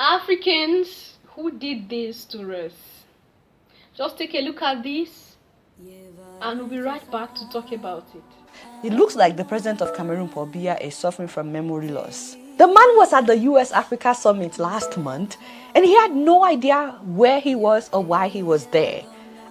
Africans, who did this to us? Just take a look at this, and we'll be right back to talk about it. It looks like the president of Cameroon, Paul Biya, is suffering from memory loss. The man was at the US-Africa Summit last month, and he had no idea where he was or why he was there.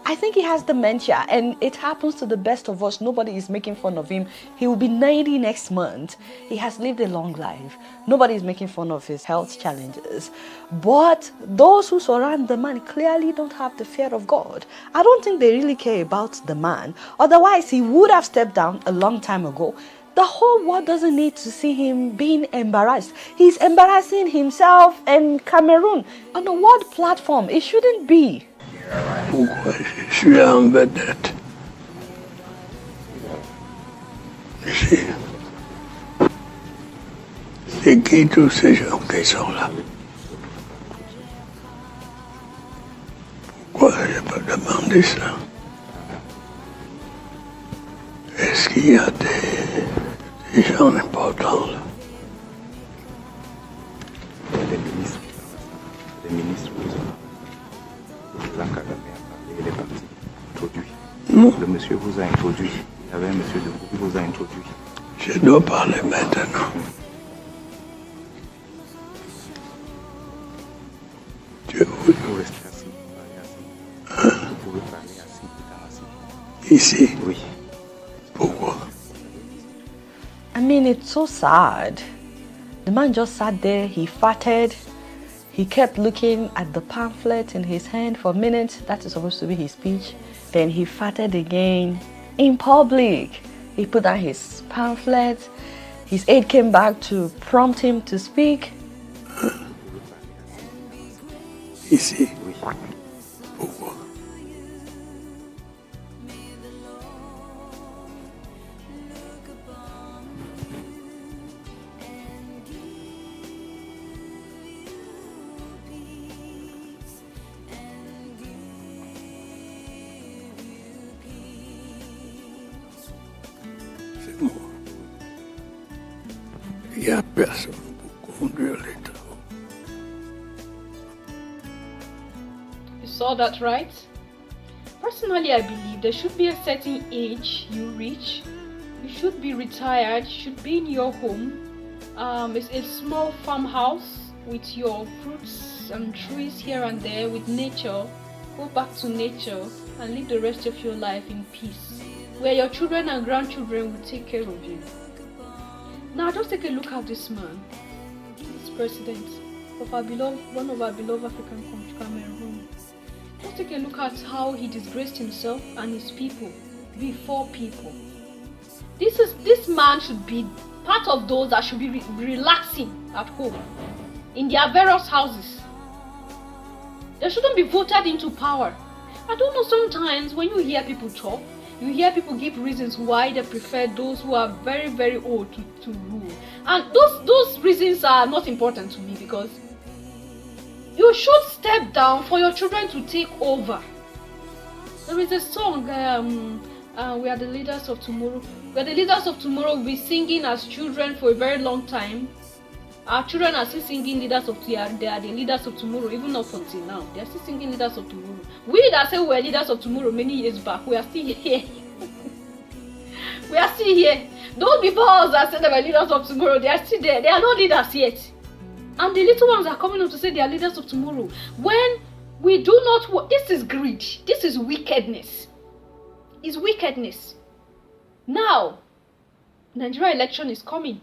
I think he has dementia, and it happens to the best of us. Nobody is making fun of him. He will be 90 next month. He has lived a long life. Nobody is making fun of his health challenges. But those who surround the man clearly don't have the fear of God. I don't think they really care about the man. Otherwise, he would have stepped down a long time ago. The whole world doesn't need to see him being embarrassed. He's embarrassing himself and Cameroon on a world platform. It shouldn't be. Pourquoi je suis en vedette ici? C'est qui tous ces gens qui sont là? Pourquoi je peux demander ça? Est-ce qu'il y a des gens importants là? Les ministres. Il est parti, introduit. Non. Le monsieur vous a introduit. Il y avait un monsieur de vous qui vous a introduit. Je dois parler maintenant. Vous restez assis, parlez assis. Vous pouvez parler assis, étant assis. Ici? Oui. Pourquoi? I mean, it's so sad. The man just sat there, he farted. He kept looking at the pamphlet in his hand for minutes. That is supposed to be his speech. Then he farted again in public. He put down his pamphlet. His aide came back to prompt him to speak. Ici? Pourquoi? Il n'y a personne pour conduire les travaux. You saw that, right? Personally, I believe there should be a certain age you reach. You should be retired, should be in your home. It's a small farmhouse with your fruits and trees here and there with nature. Go back to nature and live the rest of your life in peace, where your children and grandchildren will take care of you. Now just take a look at this man, this president of one of our beloved African countries, Cameroon. Just take a look at how he disgraced himself and his people before people. This man should be part of those that should be relaxing at home in their various houses. They shouldn't be voted into power. I don't know, sometimes when you hear people talk, you hear people give reasons why they prefer those who are very, very old to rule. And those reasons are not important to me, because you should step down for your children to take over. There is a song, we are the leaders of tomorrow. We are the leaders of tomorrow. We'll be singing as children for a very long time. Our children are still singing leaders of tomorrow. They are the leaders of tomorrow, even up until now. They are still singing leaders of tomorrow. We that say we are leaders of tomorrow many years back, we are still here. We are still here. Those before us that said they were leaders of tomorrow, they are still there. They are not leaders yet. And the little ones are coming up to say they are leaders of tomorrow. When we do not, this is greed. This is wickedness. It's wickedness. Now, Nigeria election is coming,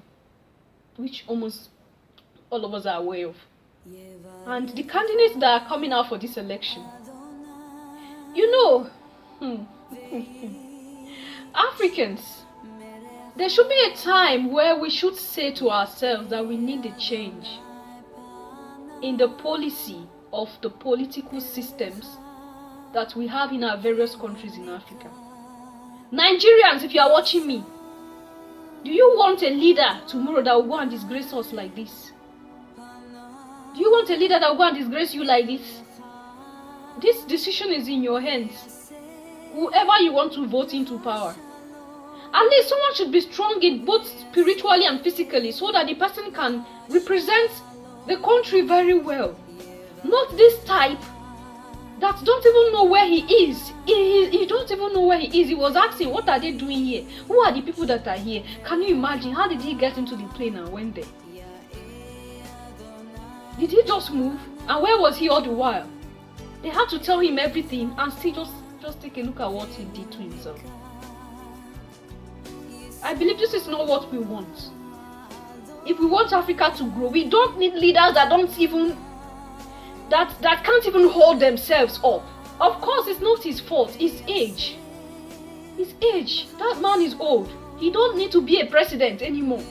which almost all of us are aware of. And the candidates that are coming out for this election, you know, Africans, there should be a time where we should say to ourselves that we need a change in the policy of the political systems that we have in our various countries in Africa. Nigerians, if you are watching me, do you want a leader tomorrow that will go and disgrace us like this? Do you want a leader that will go and disgrace you like this? This decision is in your hands. Whoever you want to vote into power. At least someone should be strong in both spiritually and physically, so that the person can represent the country very well. Not this type that don't even know where he is. He don't even know where he is. He was asking, what are they doing here? Who are the people that are here? Can you imagine? How did he get into the plane and went there? Did he just move? And where was he all the while? They had to tell him everything and still just take a look at what he did to himself. I believe this is not what we want. If we want Africa to grow, we don't need leaders that that can't even hold themselves up. Of course, it's not his fault. It's age. His age. That man is old. He don't need to be a president anymore.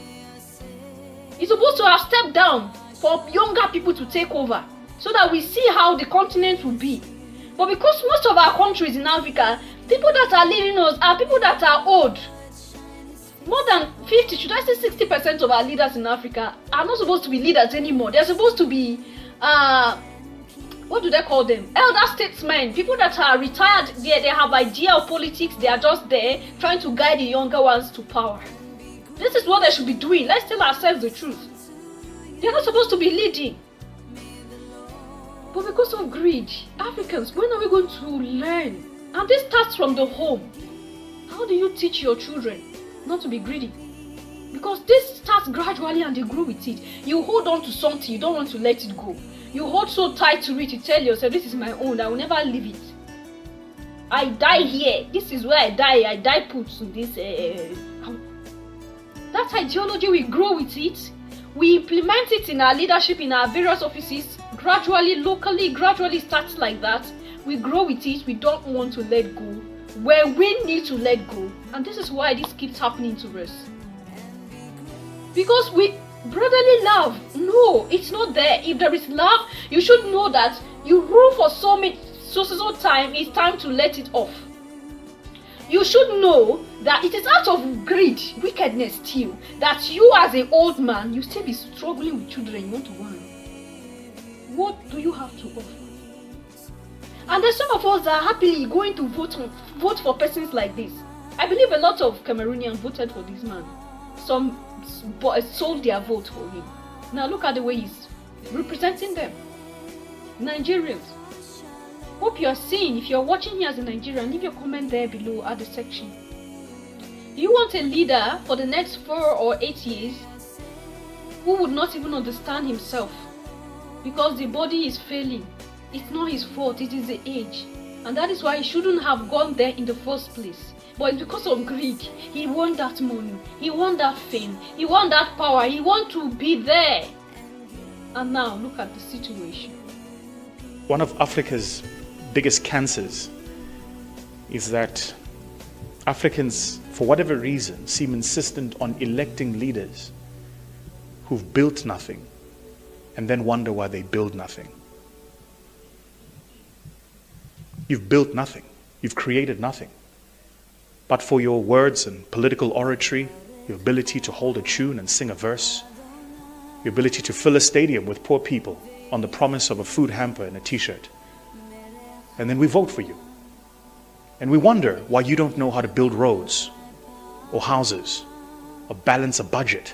He's supposed to have stepped down for younger people to take over, so that we see how the continent will be. But because most of our countries in Africa, people that are leading us are people that are old. More than 50, should I say 60% of our leaders in Africa are not supposed to be leaders anymore. They're supposed to be, what do they call them? Elder statesmen, people that are retired, they have idea of politics, they are just there trying to guide the younger ones to power. This is what they should be doing. Let's tell ourselves the truth. They're not supposed to be leading. But because of greed, Africans, when are we going to learn? And this starts from the home. How do you teach your children not to be greedy? Because this starts gradually and they grow with it. You hold on to something, you don't want to let it go. You hold so tight to it, you tell yourself, this is my own, I will never leave it. I die here, this is where I die put to this. That ideology, we grow with it. We implement it in our leadership, in our various offices, gradually, locally, gradually starts like that. We grow with it, we don't want to let go where we need to let go. And this is why this keeps happening to us. Because we brotherly love, no, it's not there. If there is love, you should know that you rule for so time, it's time to let it off. You should know that it is out of greed, wickedness still, that you as an old man, you still be struggling with children you want to warn. What do you have to offer? And there's some of us that are happily going to vote for persons like this. I believe a lot of Cameroonians voted for this man. Some sold their vote for him. Now look at the way he's representing them. Nigerians. Hope you're seeing. If you're watching here as a Nigerian, leave your comment there below at the section. Do you want a leader for the next 4 or 8 years who would not even understand himself? Because the body is failing. It's not his fault, it is the age. And that is why he shouldn't have gone there in the first place. But it's because of greed. He wants that money. He wants that fame. He wants that power. He wants to be there. And now look at the situation. One of Africa's biggest cancers is that Africans, for whatever reason, seem insistent on electing leaders who've built nothing and then wonder why they build nothing. You've built nothing. You've created nothing. But for your words and political oratory, your ability to hold a tune and sing a verse, your ability to fill a stadium with poor people on the promise of a food hamper and a t-shirt. And then we vote for you. And we wonder why you don't know how to build roads or houses or balance a budget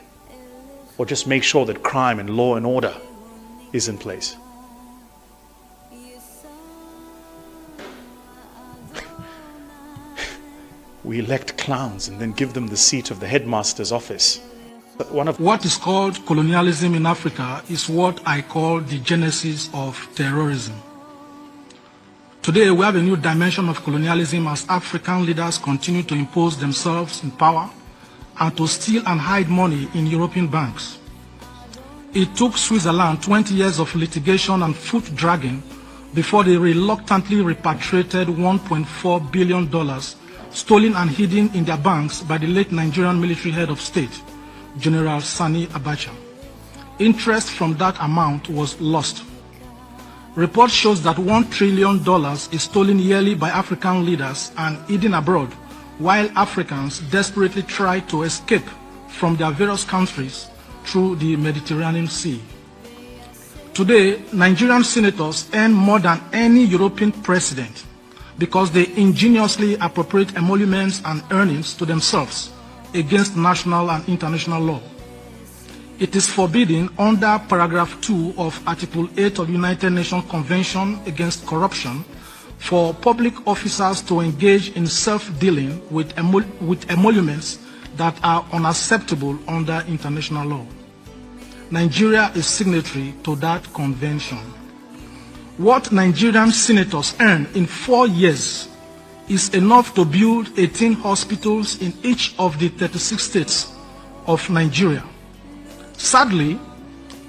or just make sure that crime and law and order is in place. We elect clowns and then give them the seat of the headmaster's office. What is called colonialism in Africa is what I call the genesis of terrorism. Today we have a new dimension of colonialism as African leaders continue to impose themselves in power and to steal and hide money in European banks. It took Switzerland 20 years of litigation and foot dragging before they reluctantly repatriated $1.4 billion stolen and hidden in their banks by the late Nigerian military head of state, General Sani Abacha. Interest from that amount was lost. Report shows that $1 trillion is stolen yearly by African leaders and hidden abroad, while Africans desperately try to escape from their various countries through the Mediterranean Sea. Today, Nigerian senators earn more than any European president because they ingeniously appropriate emoluments and earnings to themselves against national and international law. It is forbidden under paragraph 2 of Article 8 of United Nations Convention Against Corruption for public officers to engage in self-dealing with emoluments that are unacceptable under international law. Nigeria is signatory to that convention. What Nigerian senators earn in 4 years is enough to build 18 hospitals in each of the 36 states of Nigeria. Sadly,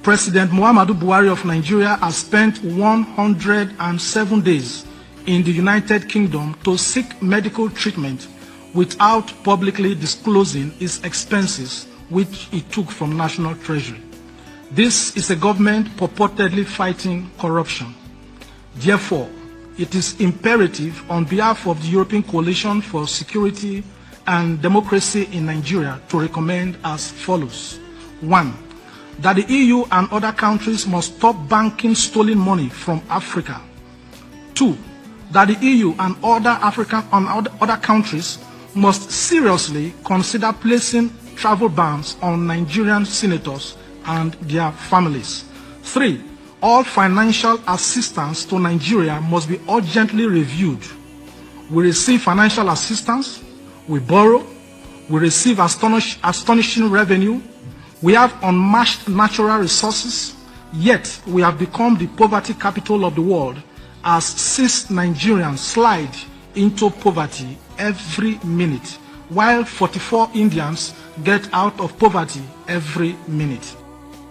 President Muhammadu Buhari of Nigeria has spent 107 days in the United Kingdom to seek medical treatment without publicly disclosing his expenses, which he took from National Treasury. This is a government purportedly fighting corruption. Therefore, it is imperative on behalf of the European Coalition for Security and Democracy in Nigeria to recommend as follows. 1. That the EU and other countries must stop banking stolen money from Africa. 2. That the EU and other countries must seriously consider placing travel bans on Nigerian senators and their families. 3. All financial assistance to Nigeria must be urgently reviewed. We receive financial assistance, we borrow, we receive astonishing revenue, we have unmatched natural resources, yet we have become the poverty capital of the world as 6 Nigerians slide into poverty every minute, while 44 Indians get out of poverty every minute.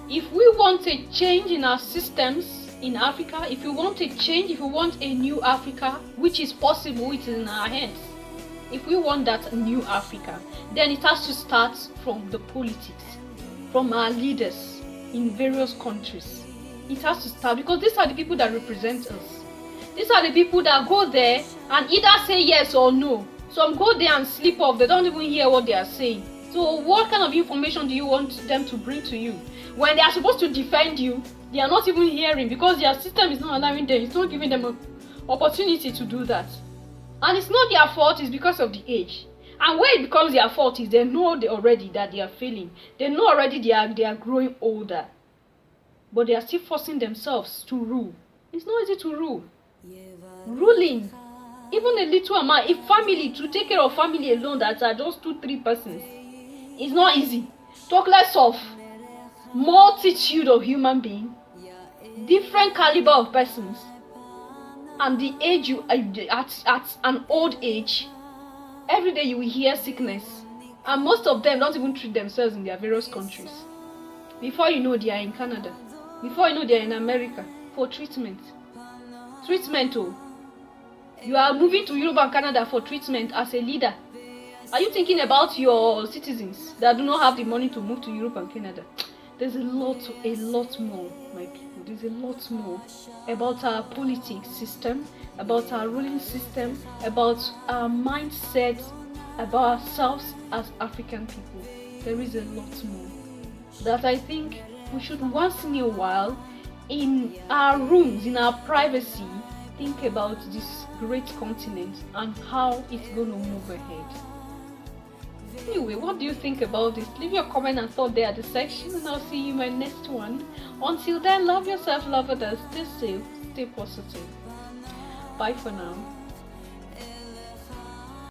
If we want a change in our systems in Africa, if we want a change, if we want a new Africa, which is possible, it is in our hands. If we want that new Africa, then it has to start from the politics, from our leaders in various countries. It has to start because these are the people that represent us. These are the people that go there and either say yes or no. Some go there and sleep off. They don't even hear what they are saying. So what kind of information do you want them to bring to you? When they are supposed to defend you, they are not even hearing because their system is not allowing them. It's not giving them an opportunity to do that. And it's not their fault, it's because of the age. And where it becomes their fault is they know already that they are failing. They know already they are growing older. But they are still forcing themselves to rule. It's not easy to rule. Ruling, even a little amount, if family, to take care of family alone that are just 2-3 persons, it's not easy. Talk less of multitude of human beings, different caliber of persons, and the age you at an old age, every day you will hear sickness, and most of them don't even treat themselves in their various countries. Before you know, they are in Canada. Before you know, they are in America for treatment. Oh. You are moving to Europe and Canada for treatment as a leader. Are you thinking about your citizens that do not have the money to move to Europe and Canada? There's a lot more, my people. There's a lot more about our politics system, about our ruling system, about our mindset, about ourselves as African people. There is a lot more that I think we should once in a while, in our rooms, in our privacy, think about this great continent and how it's going to move ahead. Anyway, what do you think about this? Leave your comment and thought there at the section, and I'll see you in my next one. Until then, love yourself, love others, stay safe, stay positive. Bye for now.